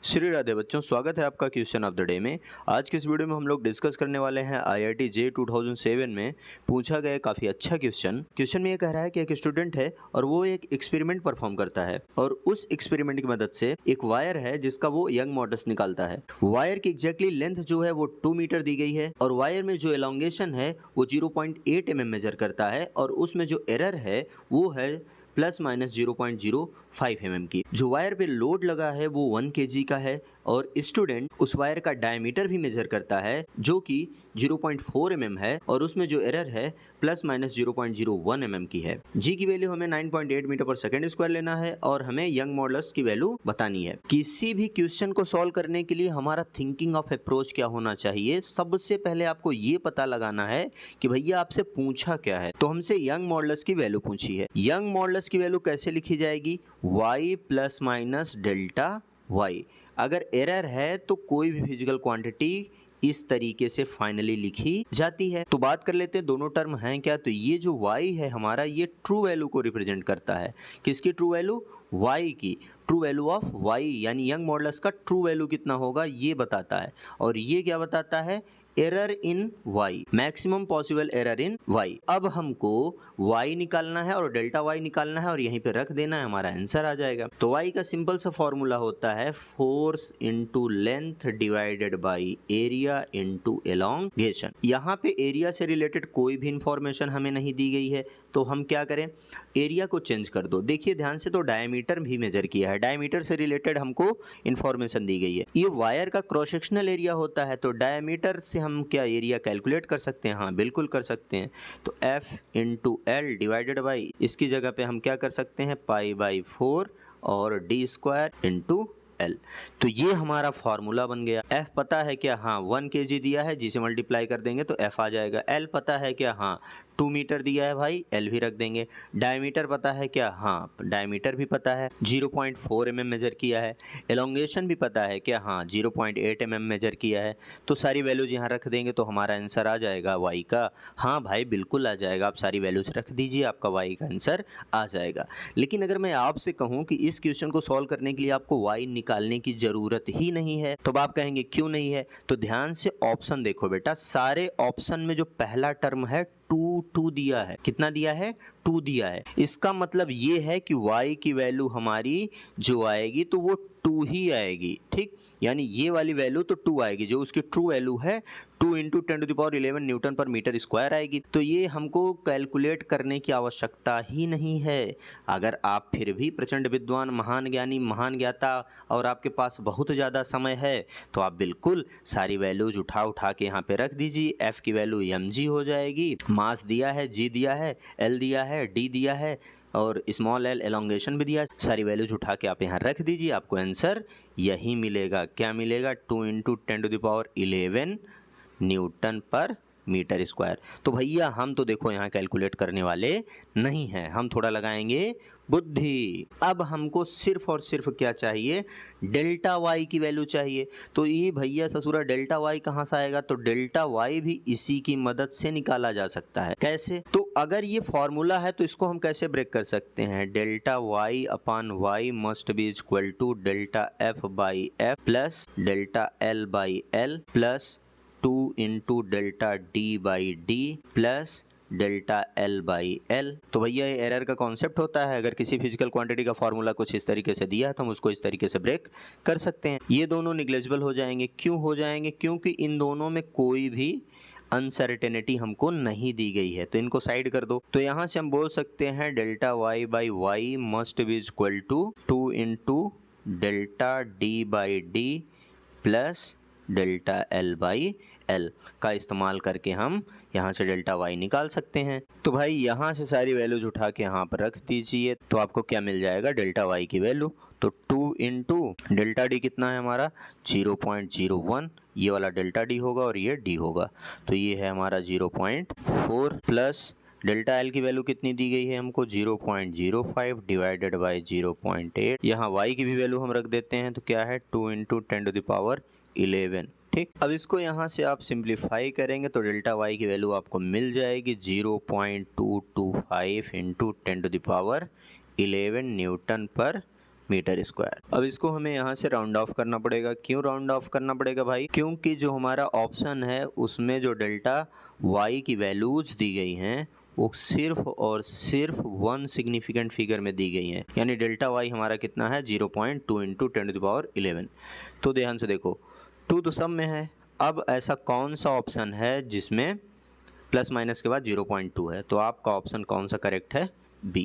श्री राधे बच्चों, स्वागत है आपका क्वेश्चन ऑफ द डे में। आज के इस वीडियो में हम लोग डिस्कस करने वाले हैं IIT जे 2007 में पूछा गया काफ़ी अच्छा क्वेश्चन में ये कह रहा है कि एक स्टूडेंट है और वो एक एक्सपेरिमेंट परफॉर्म करता है और उस एक्सपेरिमेंट की मदद से एक वायर है जिसका वो यंग मॉडल्स निकालता है। वायर की एग्जैक्टली लेंथ जो है वो 2 मीटर दी गई है और वायर में जो एलोंगेशन है वो 0.8 mm मेजर करता है और उसमें जो एरर है वो है प्लस माइनस 0.05 mm की। जो वायर पे लोड लगा है वो 1 kg का है और स्टूडेंट उस वायर का डायमीटर भी मेजर करता है जो कि 0.4 mm है और उसमें जो एरर है प्लस माइनस 0.01 mm की है। जी की वैल्यू हमें 9.8 मीटर पर सेकेंड स्क्वायर लेना है और हमें यंग मॉडल्स की वैल्यू बतानी है। किसी भी क्वेश्चन को सॉल्व करने के लिए हमारा थिंकिंग ऑफ अप्रोच क्या होना चाहिए? सबसे पहले आपको ये पता लगाना है कि भैया आपसे पूछा क्या है। तो हमसे यंग मॉडल्स की वैल्यू पूछी है। यंग मॉडल्स की वैल्यू कैसे लिखी जाएगी? y plus minus delta y। अगर एरर है तो कोई भी फिजिकल क्वांटिटी इस तरीके से फाइनली लिखी जाती है। तो बात कर लेते हैं दोनों टर्म हैं क्या। तो ये जो y है हमारा, ये ट्रू वैल्यू को रिप्रेजेंट करता है। किसकी ट्रू वैल्यू? y की। ट्रू वैल्यू ऑफ y यानी यंग मॉडल्स का ट्रू वैल्यू कितना होगा ये बताता है। और ये क्या बताता है? Error in y, maximum possible error in y। अब हमको y निकालना है और डेल्टा y निकालना है और यहीं पे रख देना है, हमारा आंसर आ जाएगा। तो y का सिंपल सा फॉर्मूला होता है force into length divided by area into elongation. यहाँ पे एरिया से रिलेटेड कोई भी इंफॉर्मेशन हमें नहीं दी गई है तो हम क्या करें, एरिया को चेंज कर दो। देखिए ध्यान से, तो डायमीटर भी मेजर किया है, डायमीटर से रिलेटेड हमको इंफॉर्मेशन दी गई है। ये वायर का क्रॉस सेक्शनल एरिया होता है तो डायमीटर से हम क्या एरिया कैलकुलेट कर सकते हैं? हाँ बिल्कुल कर सकते हैं। तो F into L divided by, इसकी जगह पे हम क्या कर सकते हैं, पाई/4 और d स्क्वायर इंटू एल। तो ये हमारा फॉर्मूला बन गया। F पता है क्या? हाँ 1 kg दिया है, जी से मल्टीप्लाई कर देंगे तो F आ जाएगा। L पता है क्या? हाँ 2 मीटर दिया है भाई, L भी रख देंगे। डायमीटर पता है क्या? हाँ डायमीटर भी पता है, 0.4 mm मेजर किया है। एलोंगेशन भी पता है क्या? हाँ 0.8 mm मेजर किया है। तो सारी वैल्यूज यहाँ रख देंगे तो हमारा आंसर आ जाएगा y का। हाँ भाई बिल्कुल आ जाएगा, आप सारी वैल्यूज रख दीजिए, आपका y का आंसर आ जाएगा। लेकिन अगर मैं आपसे कहूँ कि इस क्वेश्चन को सॉल्व करने के लिए आपको y निकालने की जरूरत ही नहीं है, तो आप कहेंगे क्यों नहीं है? तो ध्यान से ऑप्शन देखो बेटा, सारे ऑप्शन में जो पहला टर्म है 2 दिया है। कितना दिया है? 2 दिया है। इसका मतलब ये है कि y की वैल्यू हमारी जो आएगी तो वो 2 ही आएगी। ठीक, यानी ये वाली वैल्यू तो 2 आएगी, जो उसकी ट्रू वैल्यू है 2 इंटू 10⁻11 न्यूटन पर मीटर स्क्वायर आएगी। तो ये हमको कैलकुलेट करने की आवश्यकता ही नहीं है। अगर आप फिर भी प्रचंड विद्वान, महान ज्ञानी, महान ज्ञाता और आपके पास बहुत ज़्यादा समय है तो आप बिल्कुल सारी वैल्यूज उठा के यहाँ पे रख दीजिए। F की वैल्यू mg हो जाएगी, मास दिया है, g दिया है, l दिया है, d दिया है और स्मॉल l एलोंगेशन भी दिया है। सारी वैल्यूज उठा के आप यहाँ रख दीजिए, आपको आंसर यही मिलेगा। क्या मिलेगा? 2 इंटू 10⁻11 न्यूटन पर मीटर स्क्वायर। तो भैया हम तो देखो यहाँ कैलकुलेट करने वाले नहीं हैं, हम थोड़ा लगाएंगे बुद्धि। अब हमको सिर्फ और सिर्फ क्या चाहिए? डेल्टा y की वैल्यू चाहिए। तो ये भैया ससुरा डेल्टा y कहाँ से आएगा? तो डेल्टा y भी इसी की मदद से निकाला जा सकता है। कैसे? तो अगर ये फॉर्मूला है तो इसको हम कैसे ब्रेक कर सकते हैं? Delta y upon y must be equal to delta f by F plus delta l by L plus 2 into delta D by D plus delta L by L. तो भैया ये एरर का कॉन्सेप्ट होता है। अगर किसी फिजिकल क्वांटिटी का formula कुछ इस तरीके से दिया है तो हम उसको इस तरीके से ब्रेक कर सकते हैं। ये दोनों निग्लेजिबल हो जाएंगे। क्यों हो जाएंगे? क्योंकि इन दोनों में कोई भी अनसर्टेनिटी हमको नहीं दी गई है, तो इनको साइड कर दो। तो यहाँ से हम बोल सकते हैं delta Y by Y must be equal to 2 into delta D by D plus delta L by L का इस्तेमाल करके हम यहाँ से डेल्टा वाई निकाल सकते हैं। तो भाई यहाँ से सारी वैल्यूज उठा के यहाँ पर रख दीजिए तो आपको क्या मिल जाएगा? डेल्टा वाई की वैल्यू। तो 2 इंटू डेल्टा डी कितना है हमारा? 0.01, ये वाला डेल्टा डी होगा और ये डी होगा, तो ये है हमारा 0.4 प्लस डेल्टा एल की वैल्यू कितनी दी गई है हमको? 0.05 डिवाइडेड बाई 0.8। यहाँ y की भी वैल्यू हम रख देते हैं तो क्या है? 2 इंटू 10⁻11। ठीक, अब इसको यहाँ से आप सिंप्लीफाई करेंगे तो डेल्टा y की वैल्यू आपको मिल जाएगी 0.225 इंटू 10⁻11 न्यूटन पर मीटर स्क्वायर। अब इसको हमें यहाँ से राउंड ऑफ करना पड़ेगा। क्यों राउंड ऑफ करना पड़ेगा भाई? क्योंकि जो हमारा ऑप्शन है उसमें जो डेल्टा वाई की वैल्यूज दी गई हैं वो सिर्फ और सिर्फ वन सिग्निफिकेंट फिगर में दी गई हैं, यानी डेल्टा वाई हमारा कितना है 0.2 इंटू 10⁻11। तो ध्यान से देखो, 2 तो सब में है। अब ऐसा कौन सा ऑप्शन है जिसमें प्लस माइनस के बाद 0.2 है? तो आपका ऑप्शन कौन सा करेक्ट है? बी।